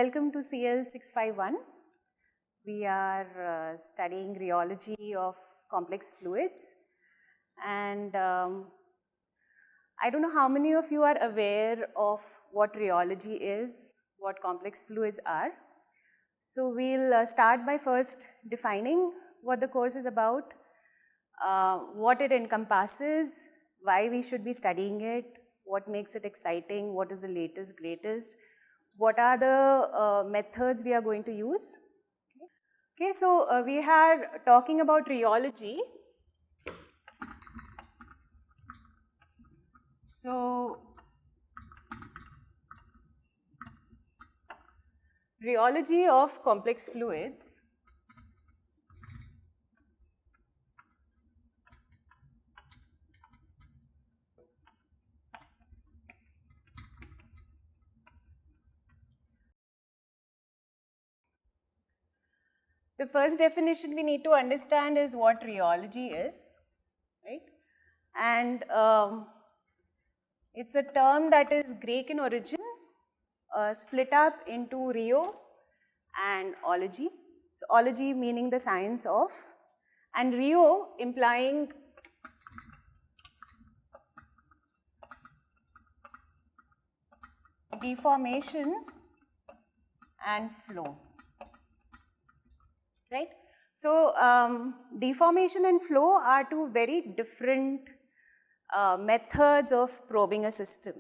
welcome to CL651. We are studying rheology of complex fluids, and I don't know how many of you are aware of what rheology is, what complex fluids are. So we'll start by first defining what the course is about, what it encompasses, why we should be studying it, what makes it exciting, what is the latest, greatest, what are the methods we are going to use. Okay, so we are talking about rheology. So, rheology of complex fluids. The first definition we need to understand is what rheology is, right? And it's a term that is Greek in origin, split up into rheo and ology. So, ology meaning the science of, and rheo implying deformation and flow, right? So, deformation and flow are two very different methods of probing a system.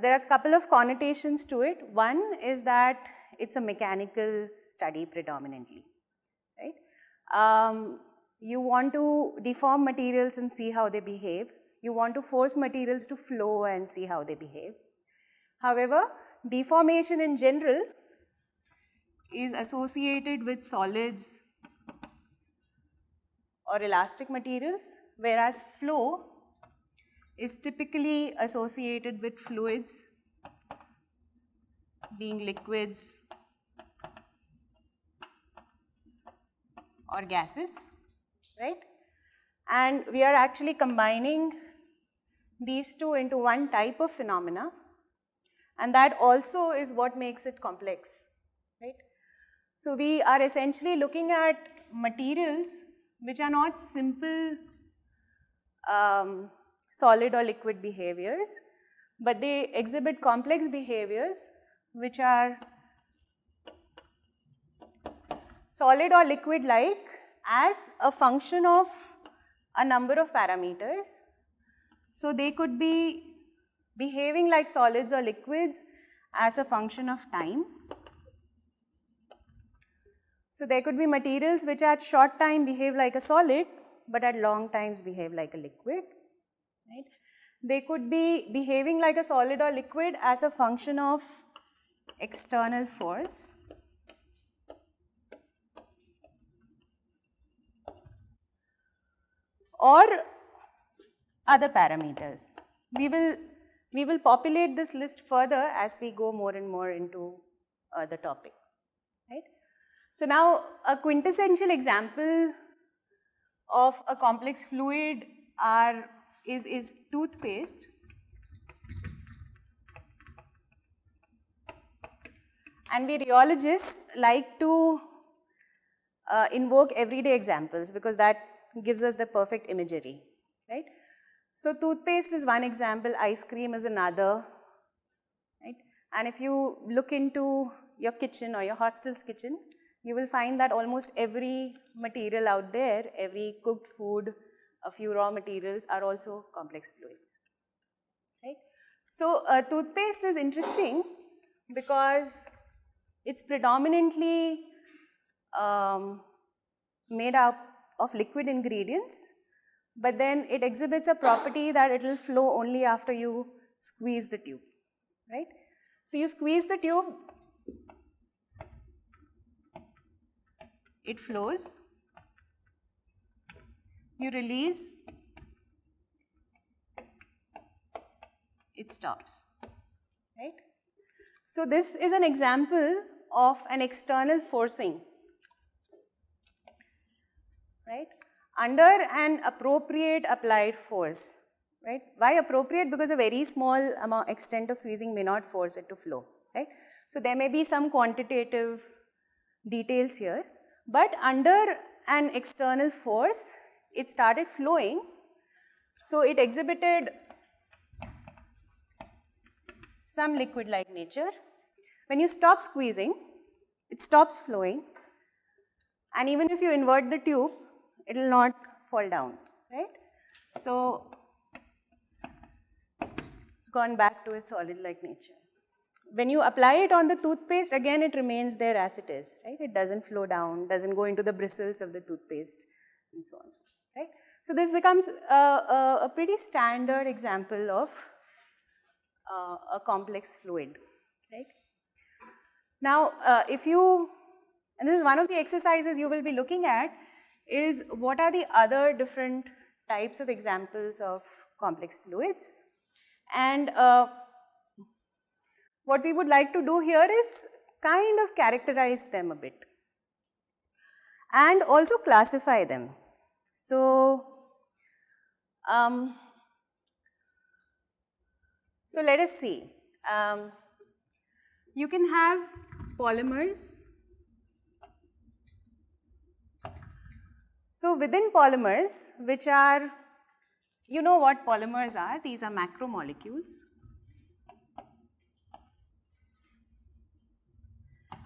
There are a couple of connotations to it. One is that it's a mechanical study predominantly, right? You want to deform materials and see how they behave. You want to force materials to flow and see how they behave. However, deformation in general is associated with solids or elastic materials, whereas flow is typically associated with fluids, being liquids or gases, right? And we are actually combining these two into one type of phenomena, and that also is what makes it complex, right? So we are essentially looking at materials which are not simple solid or liquid behaviors, but they exhibit complex behaviors which are solid or liquid like as a function of a number of parameters. So they could be behaving like solids or liquids as a function of time. So there could be materials which at short time behave like a solid, but at long times behave like a liquid, right? They could be behaving like a solid or liquid as a function of external force. Or other parameters. We will populate this list further as we go more and more into the topic, right? So now a quintessential example of a complex fluid is toothpaste. And we rheologists like to invoke everyday examples because that gives us the perfect imagery, right? So toothpaste is one example, ice cream is another, right? And if you look into your kitchen or your hostel's kitchen, you will find that almost every material out there, every cooked food, a few raw materials are also complex fluids, right? So toothpaste is interesting because it's predominantly made up of liquid ingredients, but then it exhibits a property that it will flow only after you squeeze the tube, right? So you squeeze the tube, it flows, you release, it stops, right? So this is an example of an external forcing, right, under an appropriate applied force, right? Why appropriate? Because a very small extent of squeezing may not force it to flow, right? So there may be some quantitative details here, but under an external force, it started flowing. So it exhibited some liquid-like nature. When you stop squeezing, it stops flowing, and even if you invert the tube, it will not fall down, right? So it's gone back to its solid-like nature. When you apply it on the toothpaste, again it remains there as it is, right? It doesn't flow down, doesn't go into the bristles of the toothpaste, and so on, right? So this becomes a pretty standard example of a complex fluid, right? Now, and this is one of the exercises you will be looking at, is what are the other different types of examples of complex fluids. And what we would like to do here is kind of characterize them a bit and also classify them. So, so let us see. You can have polymers. So within polymers, which are, you know what polymers are, these are macromolecules.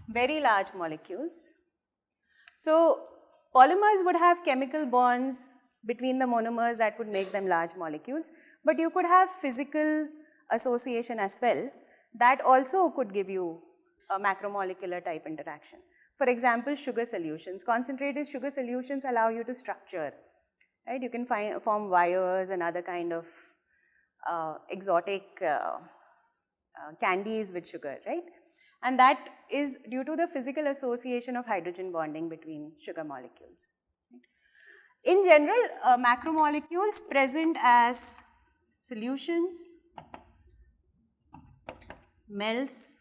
Very large molecules. So polymers would have chemical bonds between the monomers that would make them large molecules, but you could have physical association as well that also could give you a macromolecular type interaction. For example, sugar solutions. Concentrated sugar solutions allow you to structure, right? You can form wires and other kind of exotic candies with sugar, right? And that is due to the physical association of hydrogen bonding between sugar molecules. In general, macromolecules present as solutions, melts,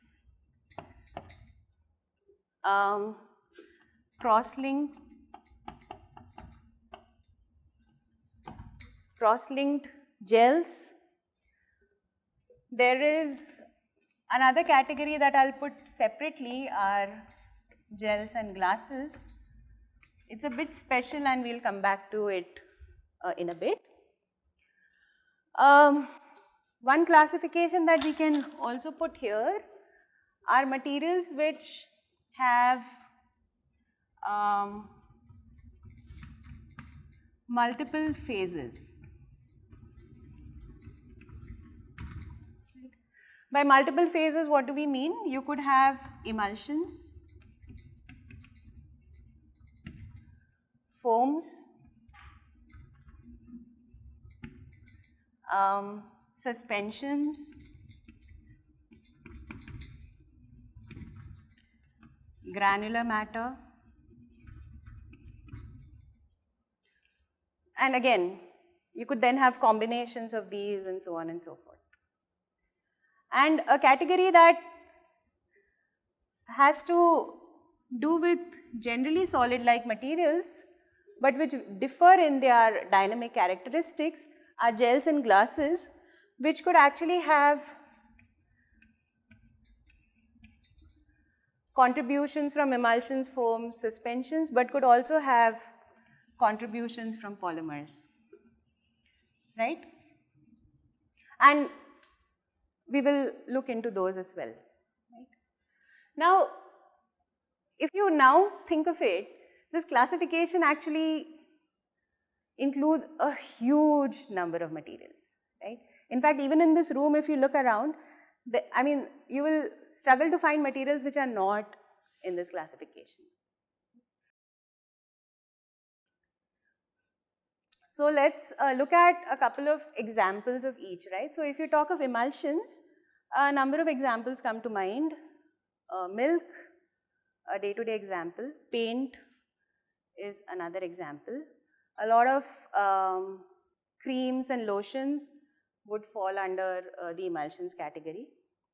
cross-linked gels. There is another category that I'll put separately are gels and glasses. It's a bit special and we'll come back to it in a bit. One classification that we can also put here are materials which have multiple phases. By multiple phases, what do we mean? You could have emulsions, foams, suspensions, granular matter, and again, you could then have combinations of these and so on and so forth. And a category that has to do with generally solid-like materials, but which differ in their dynamic characteristics, are gels and glasses, which could actually have contributions from emulsions, foams, suspensions, but could also have contributions from polymers, right? And we will look into those as well. Right? Now, if you now think of it, this classification actually includes a huge number of materials, right? In fact, even in this room, if you look around, you will struggle to find materials which are not in this classification. So let's look at a couple of examples of each, right? So if you talk of emulsions, a number of examples come to mind. Milk, a day-to-day example. Paint is another example. A lot of creams and lotions would fall under the emulsions category.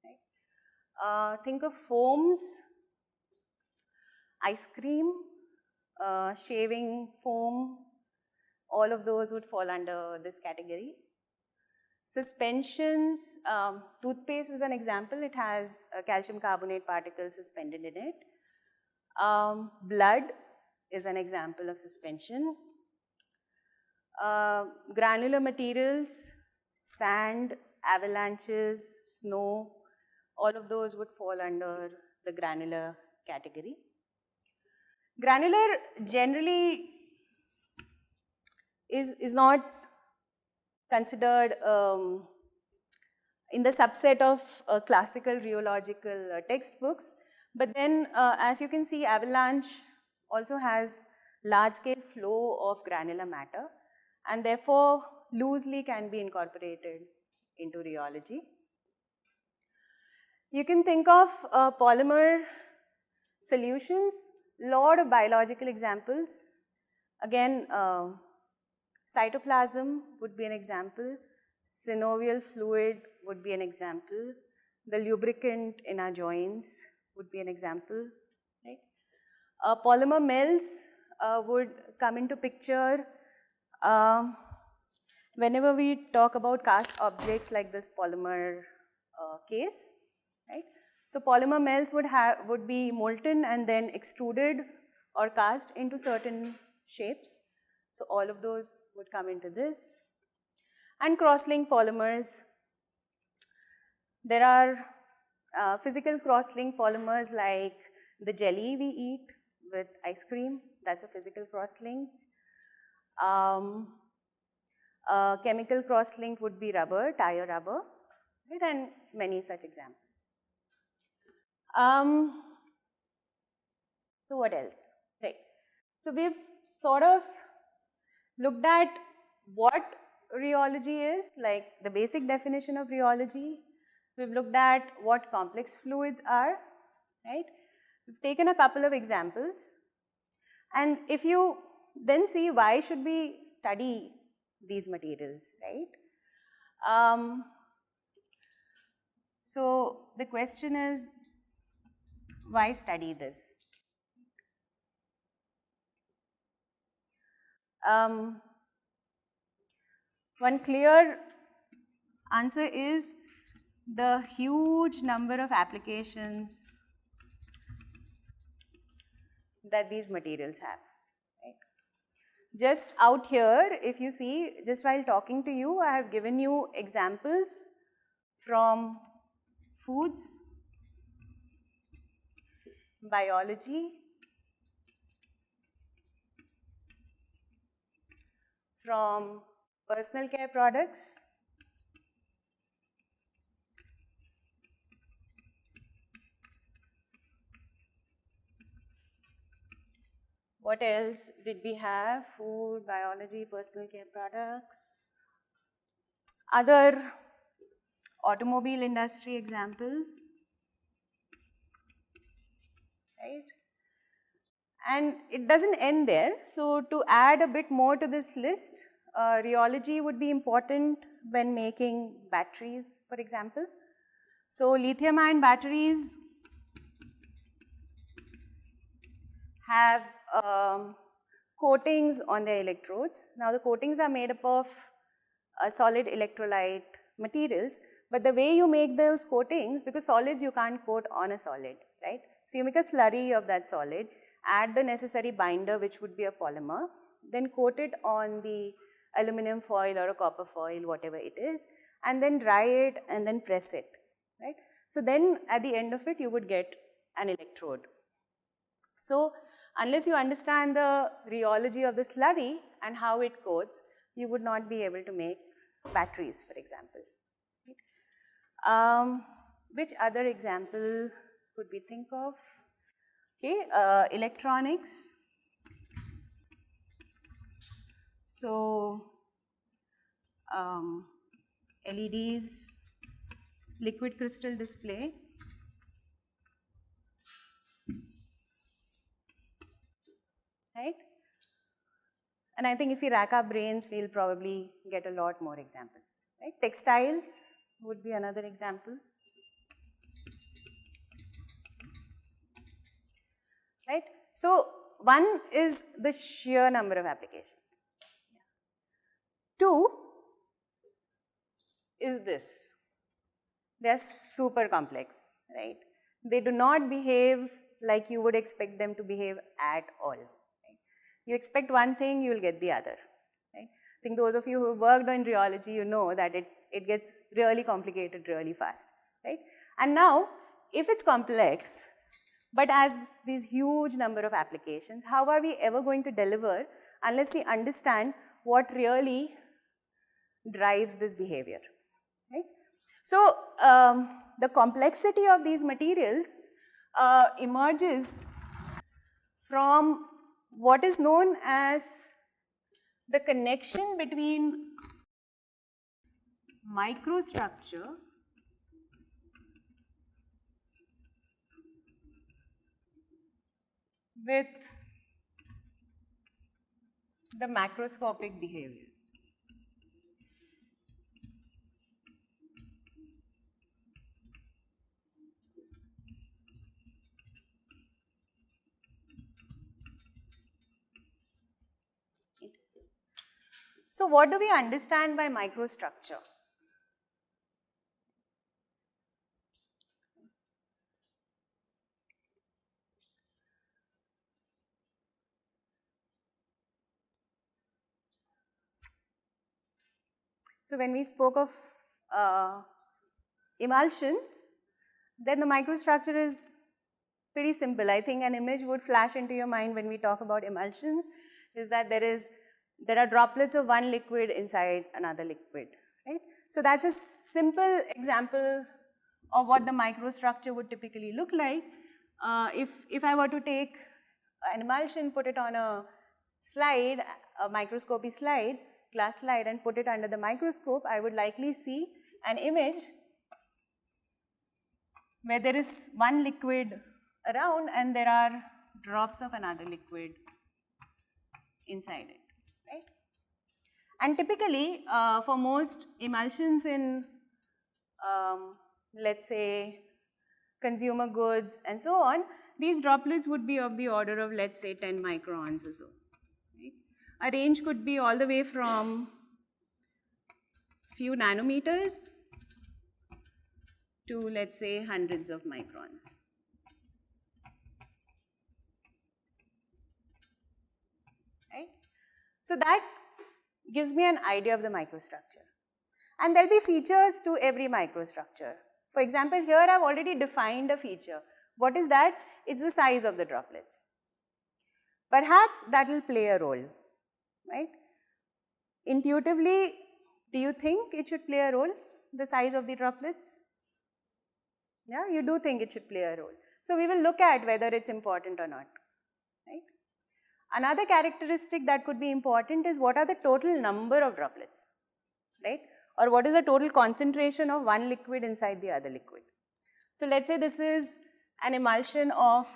Right? Think of foams, ice cream, shaving foam, all of those would fall under this category. Suspensions, toothpaste is an example. It has calcium carbonate particles suspended in it. Blood is an example of suspension. Granular materials, sand, avalanches, snow, all of those would fall under the granular category. Granular generally is not considered in the subset of classical rheological textbooks, but then as you can see, avalanche also has large-scale flow of granular matter and therefore loosely can be incorporated into rheology. You can think of polymer solutions, lot of biological examples. Again, cytoplasm would be an example, synovial fluid would be an example, the lubricant in our joints would be an example, right? Polymer melts would come into picture whenever we talk about cast objects like this polymer case, right? So polymer melts would be molten and then extruded or cast into certain shapes. So all of those would come into this. And cross-link polymers. There are physical cross-link polymers like the jelly we eat with ice cream. That's a physical cross-link. Chemical cross-link would be rubber, tire rubber, right? And many such examples. So what else? Right. So we've sort of looked at what rheology is, like the basic definition of rheology. We've looked at what complex fluids are, right? We've taken a couple of examples. And if you then see why should we study these materials, right? So the question is, why study this? One clear answer is the huge number of applications that these materials have. Right? Just out here, if you see, just while talking to you, I have given you examples from foods, biology, from personal care products, what else did we have? Food, biology, personal care products, other automobile industry example, right? And it doesn't end there. So to add a bit more to this list, rheology would be important when making batteries, for example. So lithium-ion batteries have coatings on their electrodes. Now the coatings are made up of solid electrolyte materials, but the way you make those coatings, because solids you can't coat on a solid, right? So you make a slurry of that solid, add the necessary binder, which would be a polymer, then coat it on the aluminum foil or a copper foil, whatever it is, and then dry it and then press it, right? So then at the end of it, you would get an electrode. So unless you understand the rheology of the slurry and how it coats, you would not be able to make batteries, for example. Which other example could we think of? Okay, electronics. So LEDs, liquid crystal display. Right? And I think if we rack our brains, we'll probably get a lot more examples. Right? Textiles would be another example. Right? So one is the sheer number of applications. Two, is this. They are super complex, right? They do not behave like you would expect them to behave at all. Right? You expect one thing, you will get the other. Right? I think those of you who worked on rheology, you know that it gets really complicated really fast. Right? And now, if it's complex, but has these huge number of applications, how are we ever going to deliver unless we understand what really drives this behavior? Right? So, the complexity of these materials emerges from what is known as the connection between microstructure with the macroscopic behavior. So, what do we understand by microstructure? So, when we spoke of emulsions, then the microstructure is pretty simple. I think an image would flash into your mind when we talk about emulsions is that there are droplets of one liquid inside another liquid, right? So that's a simple example of what the microstructure would typically look like. If I were to take an emulsion, put it on a slide, a microscopy slide, glass slide, and put it under the microscope, I would likely see an image where there is one liquid around and there are drops of another liquid inside it, right? And typically, for most emulsions in, let's say, consumer goods and so on, these droplets would be of the order of, let's say, 10 microns or so. Right? A range could be all the way from few nanometers to, let's say, hundreds of microns. Right? So that gives me an idea of the microstructure. And there will be features to every microstructure. For example, here I have already defined a feature. What is that? It's the size of the droplets. Perhaps that will play a role, right? Intuitively, do you think it should play a role, the size of the droplets? Yeah, you do think it should play a role. So we will look at whether it's important or not, right? Another characteristic that could be important is what are the total number of droplets, right? Or what is the total concentration of one liquid inside the other liquid. So let's say this is an emulsion of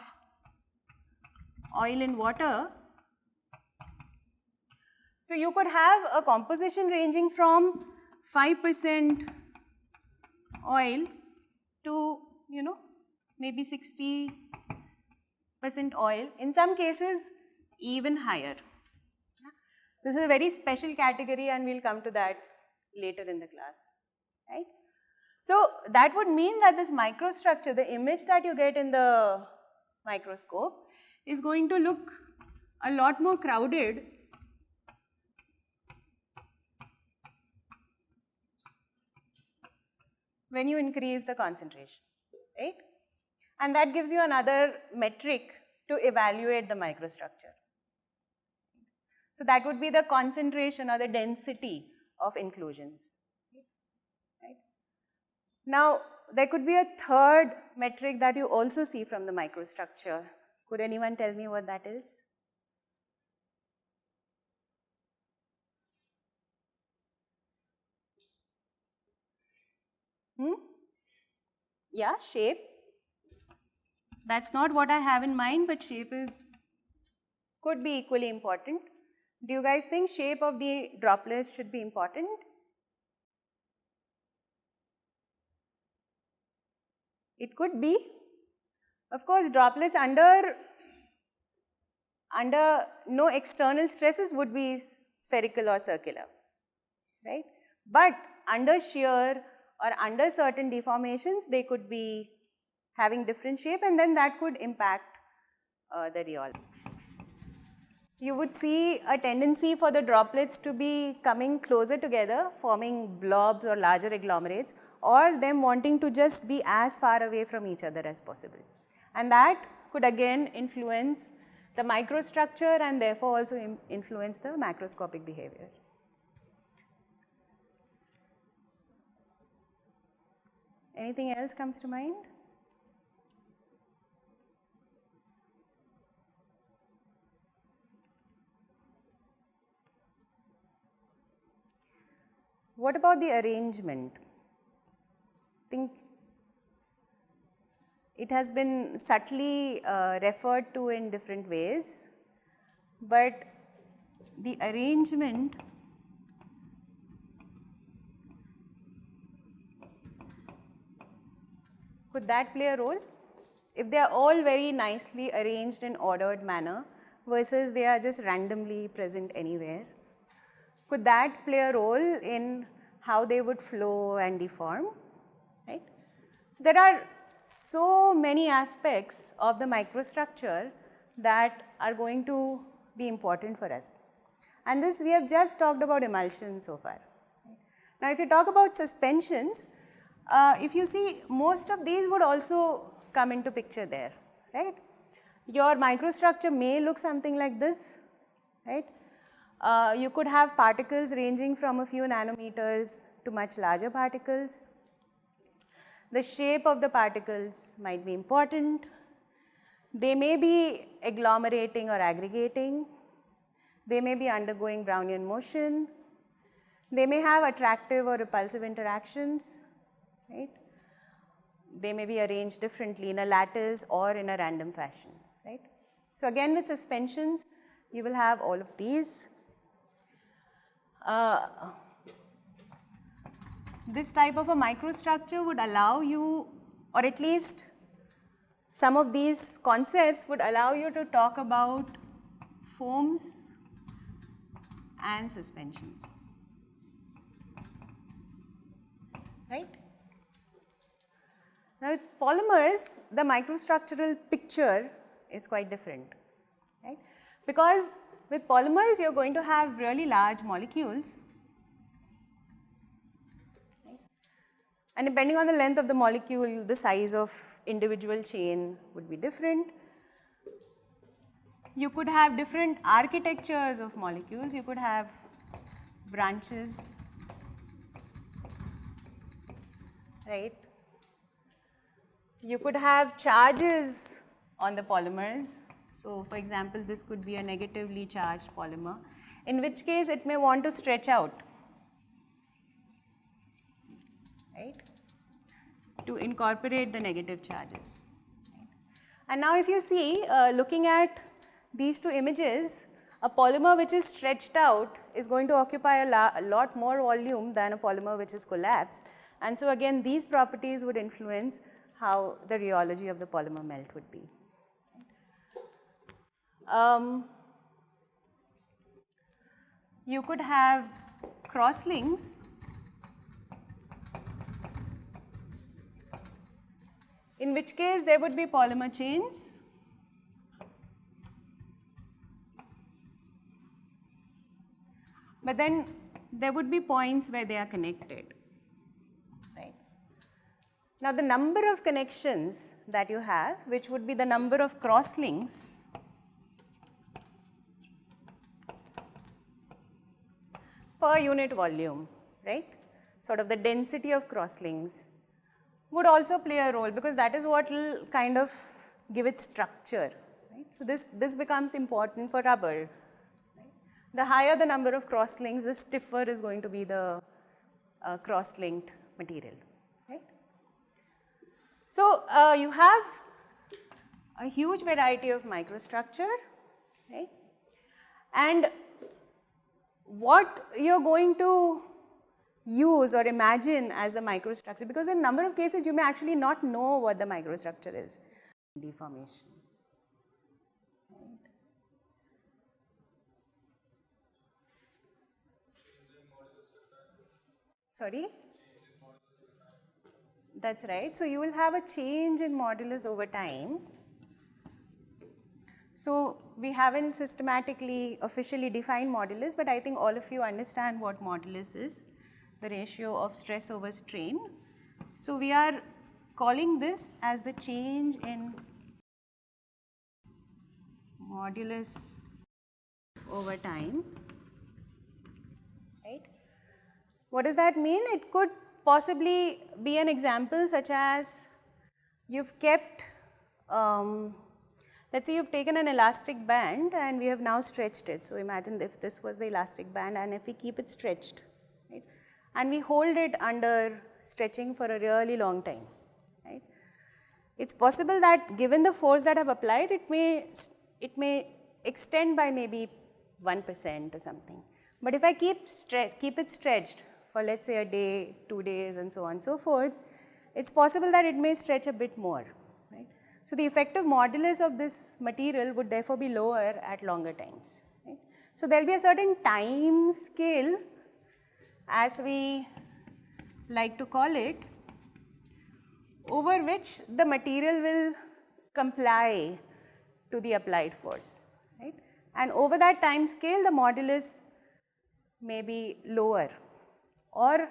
oil and water. So you could have a composition ranging from 5% oil to, maybe 60% oil, in some cases even higher. This is a very special category and we'll come to that later in the class, right? So that would mean that this microstructure, the image that you get in the microscope, is going to look a lot more crowded when you increase the concentration, right? And that gives you another metric to evaluate the microstructure. So that would be the concentration or the density of inclusions. Right? Now, there could be a third metric that you also see from the microstructure. Could anyone tell me what that is? Yeah, shape. That's not what I have in mind, but shape could be equally important. Do you guys think shape of the droplets should be important? It could be. Of course, droplets under no external stresses would be spherical or circular, right? But under shear or under certain deformations, they could be having different shape, and then that could impact the rheology. You would see a tendency for the droplets to be coming closer together, forming blobs or larger agglomerates, or them wanting to just be as far away from each other as possible. And that could again influence the microstructure and therefore also influence the macroscopic behavior. Anything else comes to mind? What about the arrangement? I think it has been subtly referred to in different ways, but the arrangement could that play a role? If they are all very nicely arranged in ordered manner versus they are just randomly present anywhere, could that play a role in how they would flow and deform, right? So there are so many aspects of the microstructure that are going to be important for us. And this we have just talked about emulsion so far. Now if you talk about suspensions, if you see, most of these would also come into picture there, right? Your microstructure may look something like this, right? You could have particles ranging from a few nanometers to much larger particles. The shape of the particles might be important. They may be agglomerating or aggregating. They may be undergoing Brownian motion. They may have attractive or repulsive interactions, right? They may be arranged differently in a lattice or in a random fashion, right? So again with suspensions, you will have all of these. This type of a microstructure would allow you, or at least some of these concepts would allow you to talk about foams and suspensions, right? Now with polymers, the microstructural picture is quite different, right? Because with polymers, you're going to have really large molecules, right? And depending on the length of the molecule, the size of individual chain would be different. You could have different architectures of molecules. You could have branches, right? You could have charges on the polymers. So for example, this could be a negatively charged polymer, in which case it may want to stretch out, right, to incorporate the negative charges. Right? And now if you see, looking at these two images, a polymer which is stretched out is going to occupy a lot more volume than a polymer which is collapsed. And so again, these properties would influence how the rheology of the polymer melt would be. You could have crosslinks, in which case there would be polymer chains. But then there would be points where they are connected, right? Now the number of connections that you have, which would be the number of crosslinks, per unit volume, right? Sort of the density of crosslinks would also play a role, because that is what will kind of give it structure, right? So this becomes important for rubber. Right? The higher the number of crosslinks, the stiffer is going to be the cross-linked material, right? So you have a huge variety of microstructure, right? And what you're going to use or imagine as a microstructure, because in a number of cases you may actually not know what the microstructure is. Deformation. Right. Sorry? That's right. So you will have a change in modulus over time. So we haven't systematically officially defined modulus, but I think all of you understand what modulus is, the ratio of stress over strain. So we are calling this as the change in modulus over time, right? What does that mean? It could possibly be an example such as you've kept, let's say you've taken an elastic band and we have now stretched it. So imagine if this was the elastic band and if we keep it stretched, right? And we hold it under stretching for a really long time, right? It's possible that given the force that I've applied, it may extend by maybe 1% or something. But if I keep it stretched for, let's say, a day, 2 days, and so on and so forth, it's possible that it may stretch a bit more, right? So the effective modulus of this material would therefore be lower at longer times, right? So there'll be a certain time scale, as we like to call it, over which the material will comply to the applied force, right? And over that time scale, the modulus may be lower or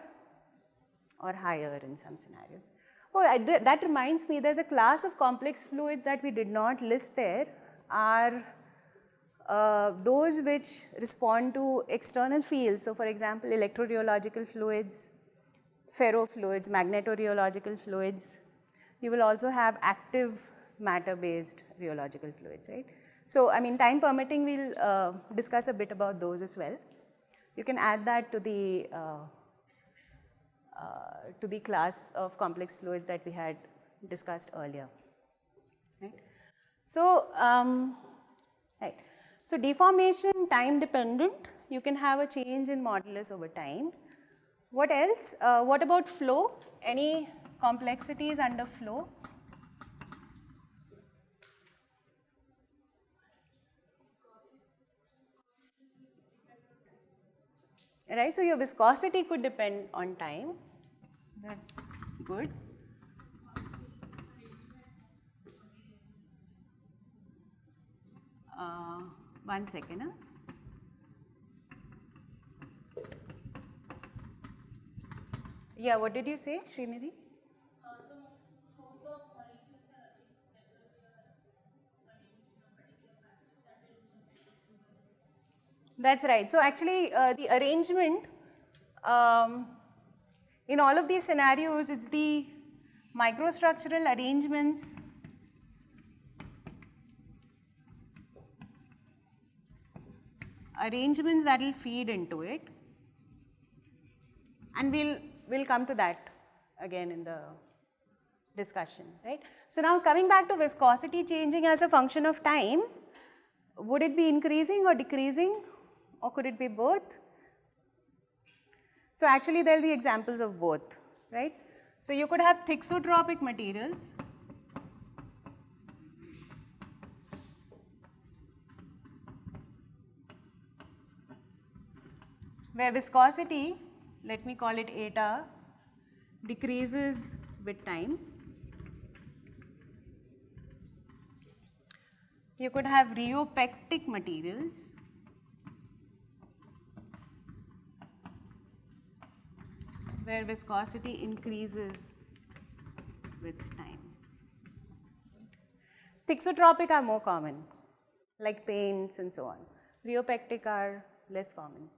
higher in some scenarios. Oh, that reminds me, there's a class of complex fluids that we did not list there, are those which respond to external fields. So for example, electrorheological fluids, ferrofluids, magnetorheological fluids. You will also have active matter-based rheological fluids, right? So I mean, time permitting, we'll discuss a bit about those as well. You can add that to the class of complex fluids that we had discussed earlier, right? So, right. So deformation, time dependent, you can have a change in modulus over time. What else? What about flow? Any complexities under flow? Right, so your viscosity could depend on time. That's good. One second. Yeah, what did you say, Srinidhi? That's right. So actually, the arrangement in all of these scenarios, it's the microstructural arrangements that will feed into it, and we'll come to that again in the discussion, right? So now coming back to viscosity changing as a function of time, would it be increasing or decreasing, or could it be both? So actually there will be examples of both, right? So you could have thixotropic materials where viscosity, let me call it eta, decreases with time. You could have rheopectic materials where viscosity increases with time. Thixotropic are more common, like paints and so on. Rheopectic are less common.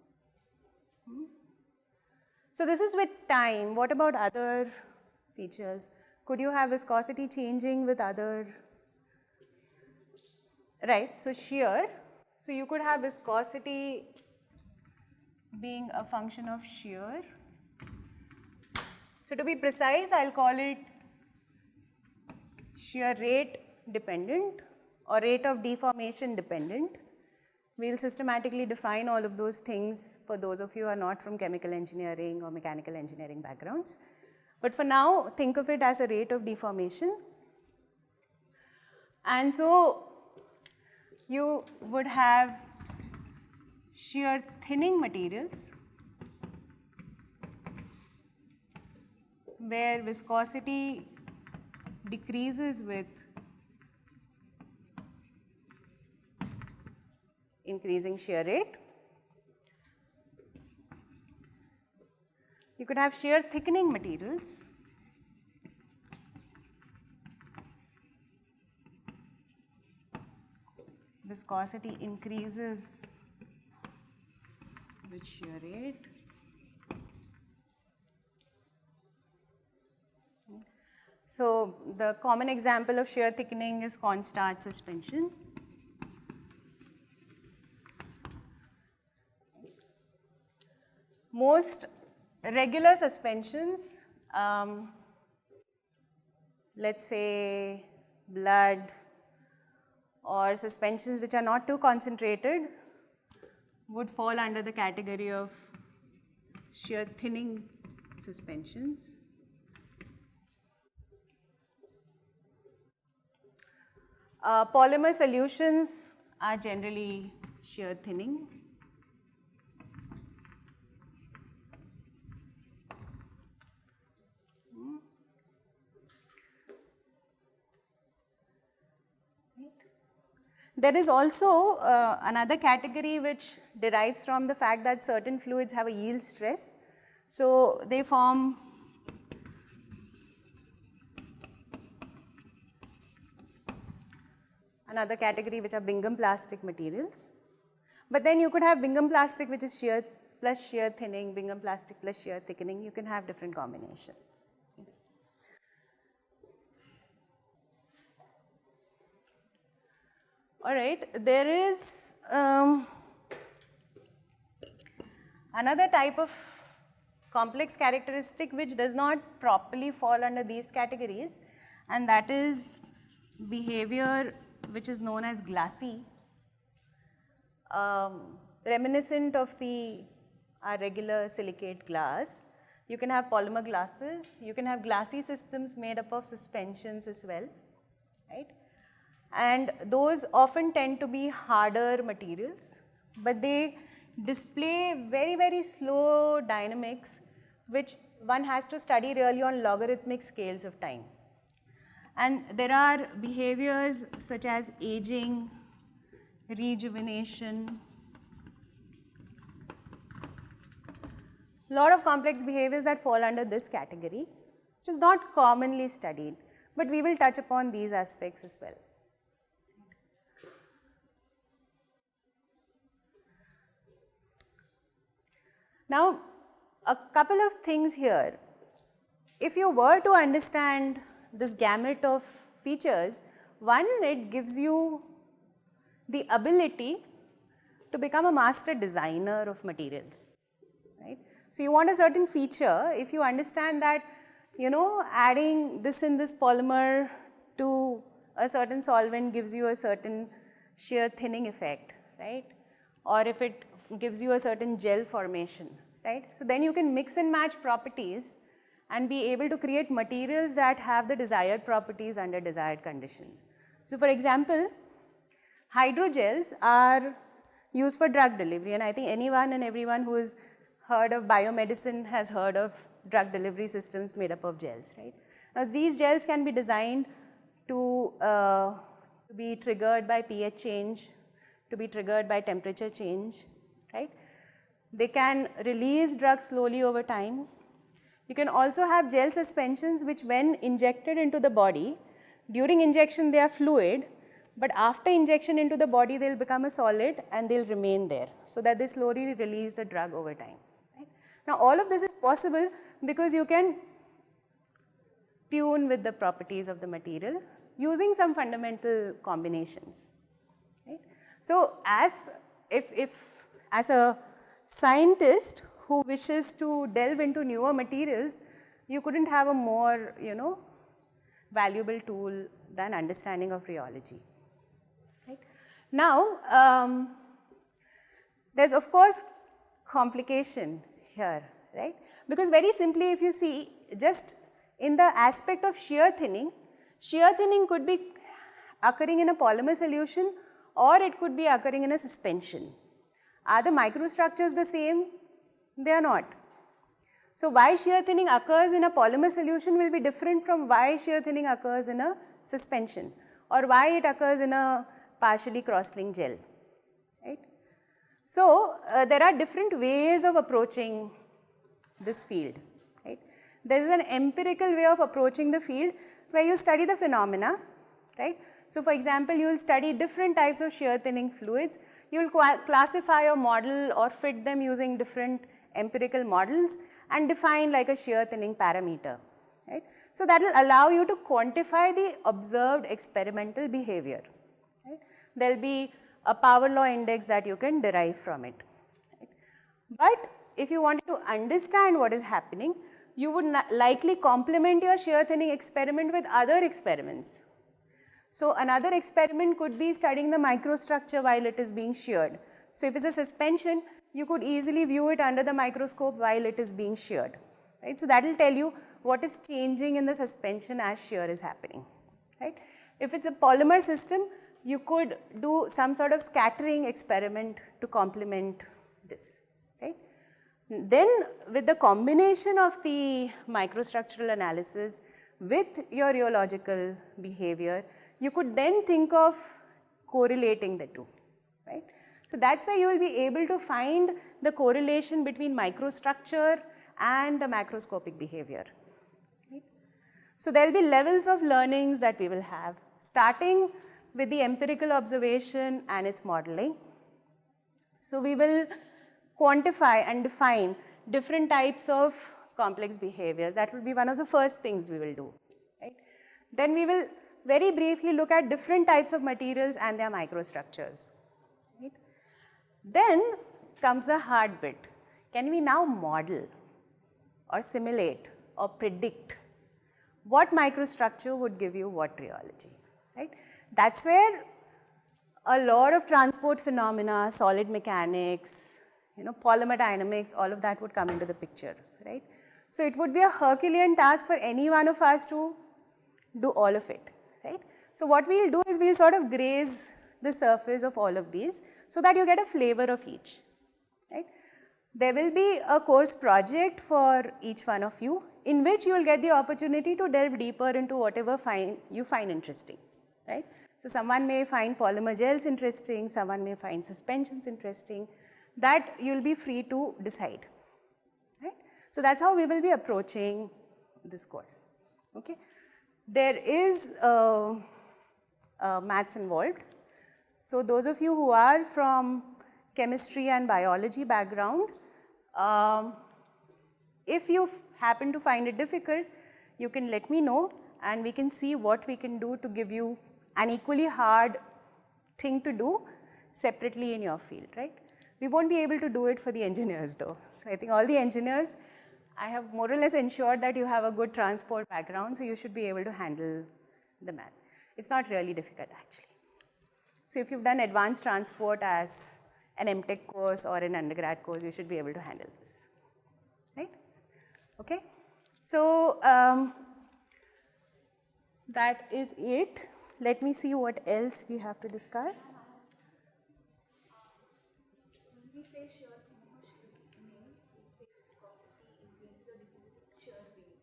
So this is with time. What about other features? Could you have viscosity changing with other? Right, so shear. So you could have viscosity being a function of shear. So to be precise, I'll call it shear rate dependent or rate of deformation dependent. We'll systematically define all of those things for those of you who are not from chemical engineering or mechanical engineering backgrounds. But for now, think of it as a rate of deformation. And so you would have shear thinning materials where viscosity decreases with increasing shear rate. You could have shear thickening materials. Viscosity increases with shear rate. So, the common example of shear thickening is cornstarch suspension. Most regular suspensions, let's say blood or suspensions which are not too concentrated, would fall under the category of shear thinning suspensions. Polymer solutions are generally shear thinning. There is also another category which derives from the fact that certain fluids have a yield stress. So, they form another category which are Bingham plastic materials. But then you could have Bingham plastic which is shear plus shear thinning, Bingham plastic plus shear thickening, you can have different combinations. All right, there is another type of complex characteristic which does not properly fall under these categories, and that is behavior which is known as glassy, reminiscent of our regular silicate glass. You can have polymer glasses, you can have glassy systems made up of suspensions as well, right? And those often tend to be harder materials, but they display very, very slow dynamics which one has to study really on logarithmic scales of time. And there are behaviors such as aging, rejuvenation, lot of complex behaviors that fall under this category, which is not commonly studied, but we will touch upon these aspects as well. Now, a couple of things here. If you were to understand this gamut of features, one, it gives you the ability to become a master designer of materials, right? So, you want a certain feature, if you understand that, you know, adding this in this polymer to a certain solvent gives you a certain shear thinning effect, right? Or if it gives you a certain gel formation, right? So, then you can mix and match properties and be able to create materials that have the desired properties under desired conditions. So, for example, hydrogels are used for drug delivery, and I think anyone and everyone who has heard of biomedicine has heard of drug delivery systems made up of gels, right? Now, these gels can be designed to be triggered by pH change, to be triggered by temperature change, right? They can release drugs slowly over time. You can also have gel suspensions which, when injected into the body, during injection they are fluid, but after injection into the body they will become a solid and they will remain there, so that they slowly release the drug over time, right? Now, all of this is possible because you can tune with the properties of the material using some fundamental combinations, right? So, as a scientist who wishes to delve into newer materials, you couldn't have a more, you know, valuable tool than understanding of rheology, right? Now, there's of course complication here, right? Because very simply, if you see, just in the aspect of shear thinning could be occurring in a polymer solution or it could be occurring in a suspension. Are the microstructures the same? They are not. So why shear thinning occurs in a polymer solution will be different from why shear thinning occurs in a suspension, or why it occurs in a partially cross-linked gel, right? So there are different ways of approaching this field, right? There is an empirical way of approaching the field where you study the phenomena, right? So for example, you will study different types of shear thinning fluids. You will classify or model or fit them using different empirical models and define like a shear thinning parameter, right? So that will allow you to quantify the observed experimental behavior, right? There will be a power law index that you can derive from it, right? But if you wanted to understand what is happening, you would likely complement your shear thinning experiment with other experiments. So another experiment could be studying the microstructure while it is being sheared. So if it's a suspension, you could easily view it under the microscope while it is being sheared, right? So that will tell you what is changing in the suspension as shear is happening, right? If it's a polymer system, you could do some sort of scattering experiment to complement this, right? Then with the combination of the microstructural analysis with your rheological behavior, you could then think of correlating the two, right? So that's why you will be able to find the correlation between microstructure and the macroscopic behavior, right? So there will be levels of learnings that we will have, starting with the empirical observation and its modeling. So we will quantify and define different types of complex behaviors. That will be one of the first things we will do, right? Then we will very briefly look at different types of materials and their microstructures, right? Then comes the hard bit. Can we now model or simulate or predict what microstructure would give you what rheology, right? That's where a lot of transport phenomena, solid mechanics, polymer dynamics, all of that would come into the picture, right? So it would be a Herculean task for any one of us to do all of it, right? So what we'll do is we'll sort of graze the surface of all of these so that you get a flavor of each, right? There will be a course project for each one of you in which you will get the opportunity to delve deeper into whatever you find interesting, right? So someone may find polymer gels interesting, someone may find suspensions interesting. That you'll be free to decide, right? So that's how we will be approaching this course, okay? There is maths involved. So those of you who are from chemistry and biology background, if you happen to find it difficult, you can let me know and we can see what we can do to give you an equally hard thing to do separately in your field, right? We won't be able to do it for the engineers though. So I think all the engineers, I have more or less ensured that you have a good transport background, so you should be able to handle the math. It's not really difficult actually. So if you've done advanced transport as an MTech course or an undergrad course, you should be able to handle this, right? Okay, so that is it. Let me see what else we have to discuss. We say shear thinning or shear thickening, we say viscosity increases or decreases shear weight.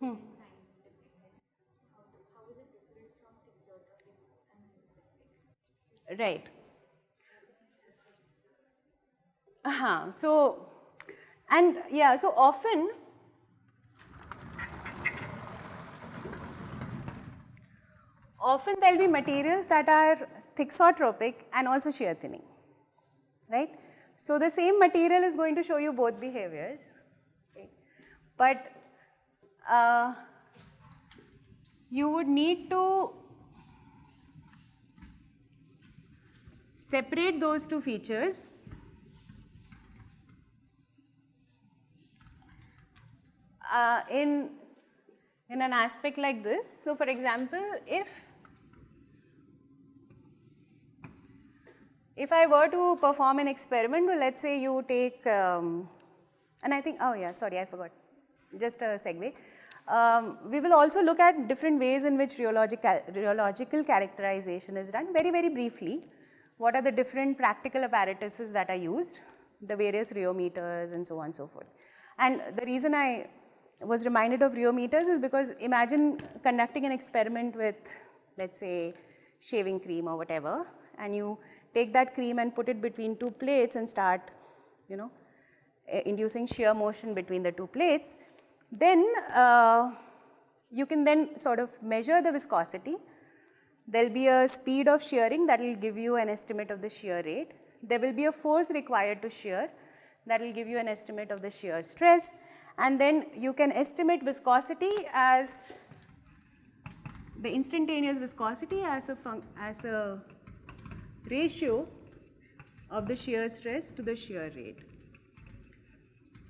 So time dependent. So how is it different from thixotropic and hypertrophic? Right. So, and yeah, so often there will be materials that are thixotropic and also shear thinning, right? So the same material is going to show you both behaviors, okay? But you would need to separate those two features in an aspect like this. So for example, if I were to perform an experiment, well, let's say you take, and I think, oh yeah, sorry, I forgot, just a segue. We will also look at different ways in which rheological characterization is done. Very, very briefly, what are the different practical apparatuses that are used, the various rheometers and so on and so forth. And the reason I was reminded of rheometers is because imagine conducting an experiment with, let's say, shaving cream or whatever, and you take that cream and put it between two plates and start, inducing shear motion between the two plates. Then you can then sort of measure the viscosity. There will be a speed of shearing that will give you an estimate of the shear rate. There will be a force required to shear that will give you an estimate of the shear stress. And then you can estimate viscosity as the instantaneous viscosity as a ratio of the shear stress to the shear rate.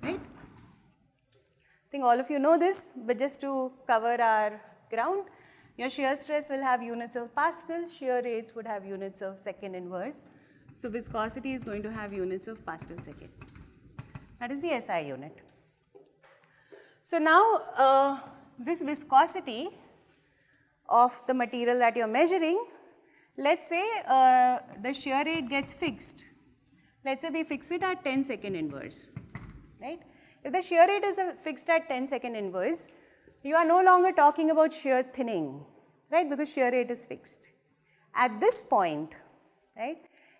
Right? I think all of you know this, but just to cover our ground, your shear stress will have units of Pascal, shear rates would have units of second inverse. So viscosity is going to have units of Pascal second. That is the SI unit. So now this viscosity of the material that you are measuring, let's say the shear rate gets fixed. Let's say we fix it at 10 second inverse, right? If the shear rate is fixed at 10 second inverse, you are no longer talking about shear thinning, right, because shear rate is fixed. At this point, right,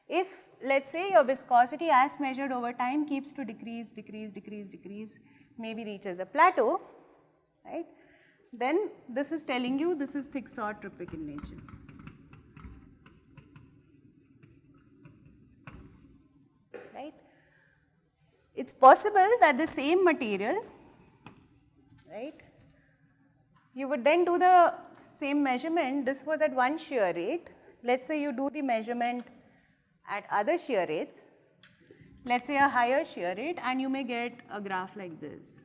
if let's say your viscosity as measured over time keeps to decrease, maybe reaches a plateau, right, then this is telling you this is thixotropic in nature. Right? It's possible that the same material, right, you would then do the same measurement. This was at one shear rate. Let's say you do the measurement at other shear rates, let's say a higher shear rate, and you may get a graph like this,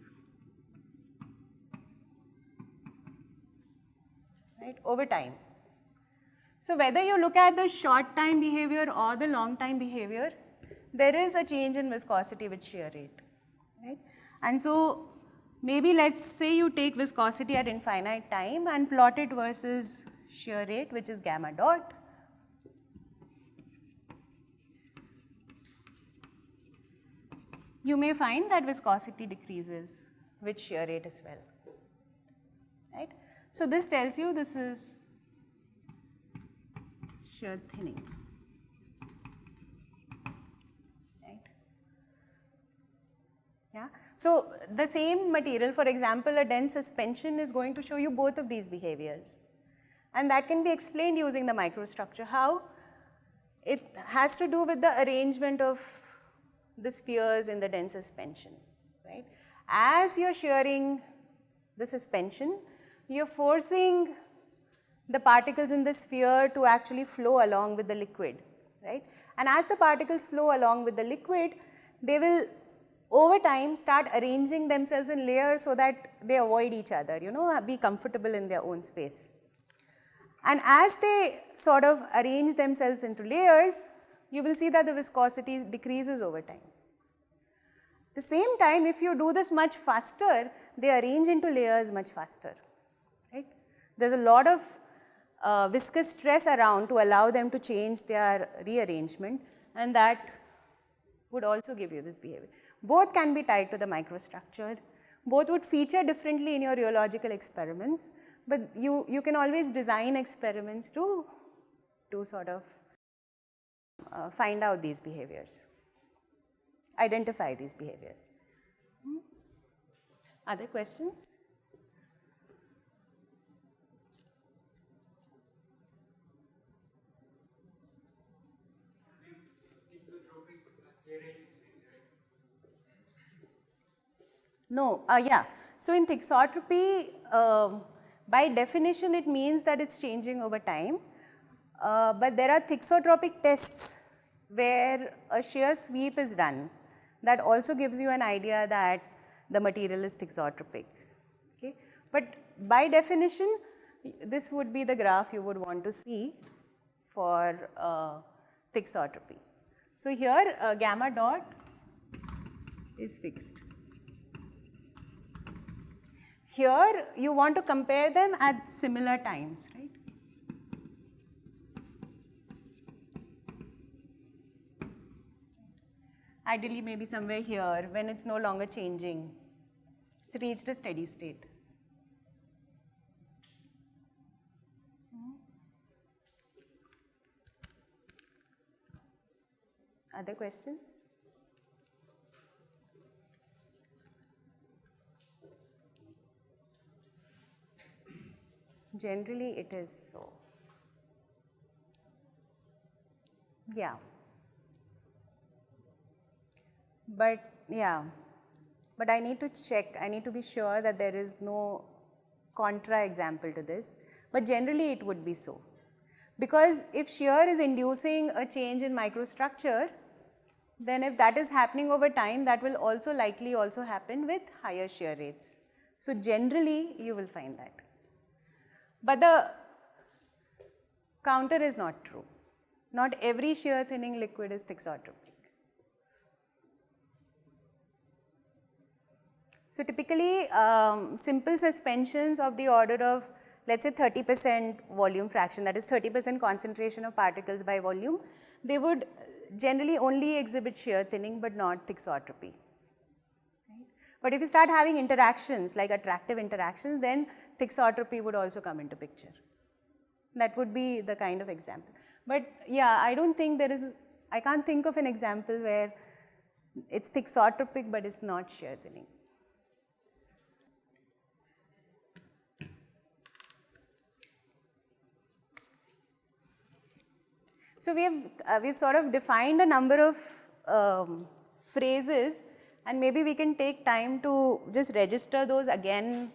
right, over time. So whether you look at the short time behavior or the long time behavior, there is a change in viscosity with shear rate, right? And so maybe let's say you take viscosity at infinite time and plot it versus shear rate, which is gamma dot. You may find that viscosity decreases with shear rate as well, right? So this tells you this is shear thinning, right? Yeah. So the same material, for example, a dense suspension is going to show you both of these behaviors, and that can be explained using the microstructure. How? It has to do with the arrangement of the spheres in the dense suspension, right? As you're shearing the suspension, you're forcing the particles in the sphere to actually flow along with the liquid, right? And as the particles flow along with the liquid, they will over time start arranging themselves in layers so that they avoid each other, be comfortable in their own space. And as they sort of arrange themselves into layers, you will see that the viscosity decreases over time. At the same time, if you do this much faster, they arrange into layers much faster, right? There's a lot of viscous stress around to allow them to change their rearrangement, and that would also give you this behavior. Both can be tied to the microstructure. Both would feature differently in your rheological experiments, but you can always design experiments to sort of find out these behaviors, identify these behaviors. Other questions? No, yeah. So in thixotropy, by definition, it means that it's changing over time. But there are thixotropic tests where a shear sweep is done. That also gives you an idea that the material is thixotropic. Okay? But by definition, this would be the graph you would want to see for thixotropy. So here, gamma dot is fixed. Here, you want to compare them at similar times, right? Ideally, maybe somewhere here when it's no longer changing It's reached a steady state. Other questions? Generally, it is so. Yeah. But I need to check, I need to be sure that there is no contra example to this, but generally it would be so. Because if shear is inducing a change in microstructure, then if that is happening over time, that will also likely also happen with higher shear rates. So generally you will find that. But the counter is not true. Not every shear thinning liquid is thixotropic. So typically, simple suspensions of the order of, let's say 30% volume fraction, that is 30% concentration of particles by volume, they would generally only exhibit shear thinning but not thixotropy. Right? But if you start having interactions, like attractive interactions, then thixotropy would also come into picture. That would be the kind of example. But yeah, I don't think there is, I can't think of an example where it's thixotropic but it's not shear thinning. So we've sort of defined a number of phrases, and maybe we can take time to just register those again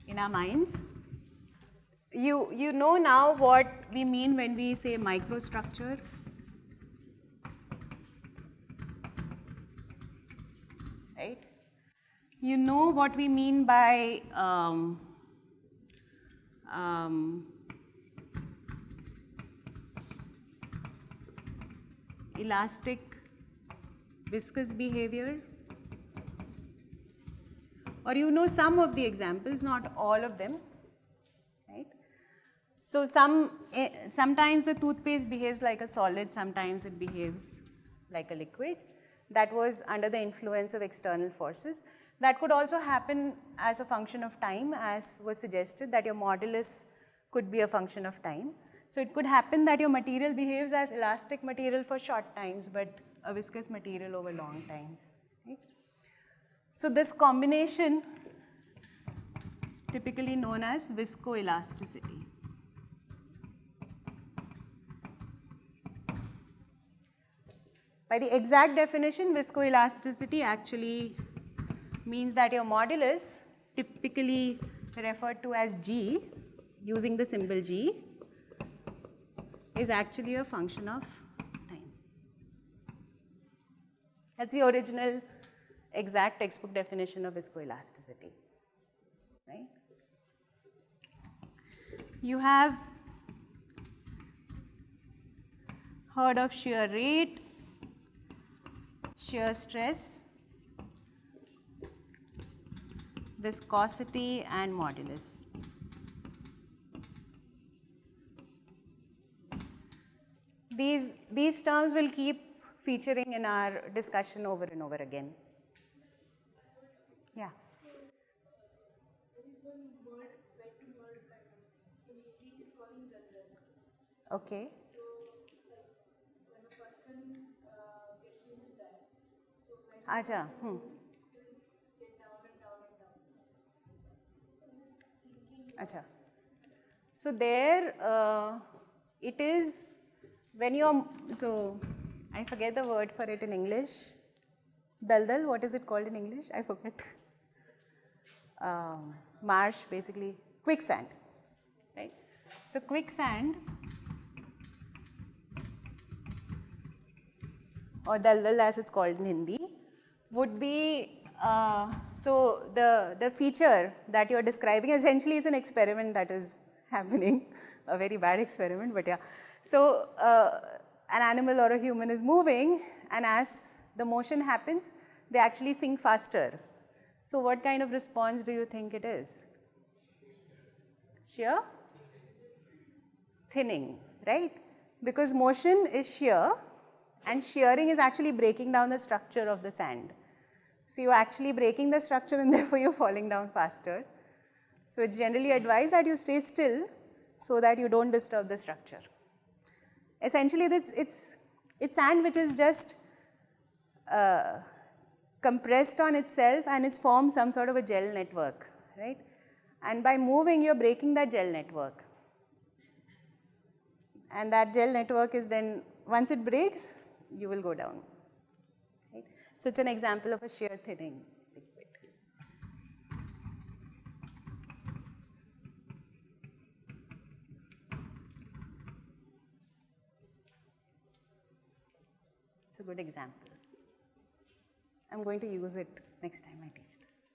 in our minds. You know now what we mean when we say microstructure. Right? You know what we mean by elastic viscous behavior, or you know some of the examples, not all of them, right? So sometimes the toothpaste behaves like a solid, sometimes it behaves like a liquid. That was under the influence of external forces. That could also happen as a function of time, as was suggested, that your modulus could be a function of time. So it could happen that your material behaves as elastic material for short times, but a viscous material over long times. Right? So this combination is typically known as viscoelasticity. By the exact definition, viscoelasticity actually means that your modulus, typically referred to as G, using the symbol G, is actually a function of time. That's the original exact textbook definition of viscoelasticity. Right? You have heard of shear rate, shear stress, viscosity, and modulus. These terms will keep featuring in our discussion over and over again. Yeah. There is one word, wet word kind of thing. In English, it's calling daldal. Okay. So, like when a person gets into that, so when the Acha. person moves, it will get down and down and down. So I'm just thinking. Acha. So there, it is when you're, so I forget the word for it in English. Daldal, what is it called in English? I forget. Marsh, basically, quicksand, right? So quicksand, or daldal as it's called in Hindi, would be, so the feature that you're describing essentially is an experiment that is happening, a very bad experiment, but yeah. So an animal or a human is moving, and as the motion happens, they actually sink faster. So what kind of response do you think it is? Shear? Thinning, right? Because motion is shear And shearing is actually breaking down the structure of the sand. So you're actually breaking the structure and therefore you're falling down faster. So it's generally advised that you stay still so that you don't disturb the structure. Essentially, it's sand which is just compressed on itself and it's formed some sort of a gel network, right? And by moving, you're breaking that gel network. And that gel network is then, once it breaks, you will go down. Right? So it's an example of a shear thinning liquid. It's a good example. I'm going to use it next time I teach this.